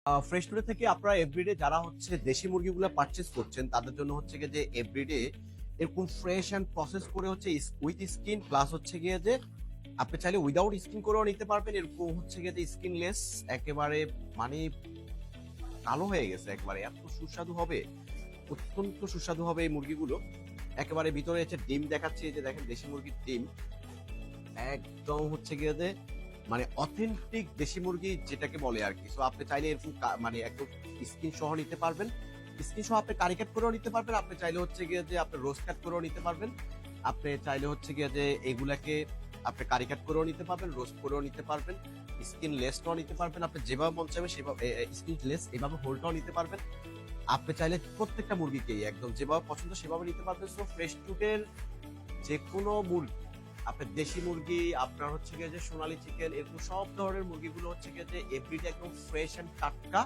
Fresh today থেকে আপনারা everyday যারা হচ্ছে দেশি মুরগিগুলো পারচেজ করছেন তাদের জন্য হচ্ছে গিয়ে যে এভরিডে এরকম ফ্রেশ অ্যান্ড প্রসেস করে হচ্ছে উইথ স্কিন প্লাস হচ্ছে গিয়ে যে আপনি চাইলে উইদাউট স্কিন করেও নিতে পারবেন। এরকম হচ্ছে গিয়ে যে স্কিনলেস একেবারে মানে কালো হয়ে গেছে, একেবারে এত সুস্বাদু হবে, অত্যন্ত সুস্বাদু হবে এই মুরগিগুলো। একেবারে ভিতরে হচ্ছে ডিম দেখাচ্ছে, এই যে দেখেন দেশি মুরগির ডিম একদম হচ্ছে গিয়ে যে মানে অথেন্টিক দেশি মুরগি যেটাকে বলে আর কি। সো আপনি চাইলে এরকম মানে একদম স্কিন সহ নিতে পারবেন, স্কিন সহ আপনি কারি কাট করেও নিতে পারবেন, আপনি চাইলে হচ্ছে গিয়ে যে আপনি রোস্ট কাট করেও নিতে পারবেন, আপনি চাইলে হচ্ছে গিয়ে যে এগুলাকে আপনি কারি কাট করেও নিতে পারবেন, রোস্ট করেও নিতে পারবেন, স্কিন লেসটাও নিতে পারবেন, আপনি যেভাবে মন চাইবে সেভাবে স্কিন লেস এভাবে হোলটাও নিতে পারবেন। আপনি চাইলে প্রত্যেকটা মুরগিকেই একদম যেভাবে পছন্দ সেভাবে নিতে পারবেন। সো ফ্রেশ ফুডের যে কোনো মুরগি, আপনার দেশি মুরগি, আপনার হচ্ছে গিয়ে যে সোনালী চিকেন, এরকম সব ধরনের মুরগিগুলো হচ্ছে গিয়ে যে এভরিডে একদম ফ্রেশ এন্ড টাটকা।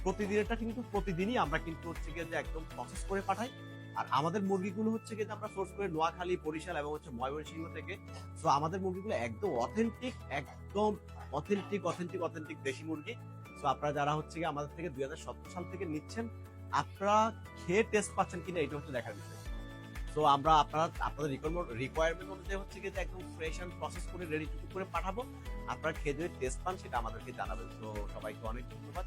প্রতিদিনেরটা কিন্তু প্রতিদিনই আমরা কিন্তু হচ্ছে গিয়ে যে একদম প্রসেস করে পাঠাই। আর আমাদের মুরগিগুলো হচ্ছে গিয়ে যে আমরা সোর্স করে নোয়াখালী, বরিশাল এবং হচ্ছে ময়মনসিংহ থেকে। সো আমাদের মুরগিগুলো একদম অথেন্টিক, একদম অথেন্টিক অথেন্টিক অথেন্টিক দেশি মুরগি। সো আপনারা যারা হচ্ছে গিয়ে আমাদের থেকে 2017 সাল থেকে নিচ্ছেন, আপনারা খেয়ে টেস্ট পাচ্ছেন কিনা এটা হচ্ছে দেখার বিষয়। সো আমরা আপনাদের রিকোয়ারমেন্ট অনুযায়ী হচ্ছে কি যে একদম ফ্রেশ এন্ড প্রসেস করে রেডি টু করে পাঠাবো। আপনারা খেয়ে যদি টেস্ট পান সেটা আমাদেরকে জানাবেন। তো সবাইকে অনেক ধন্যবাদ।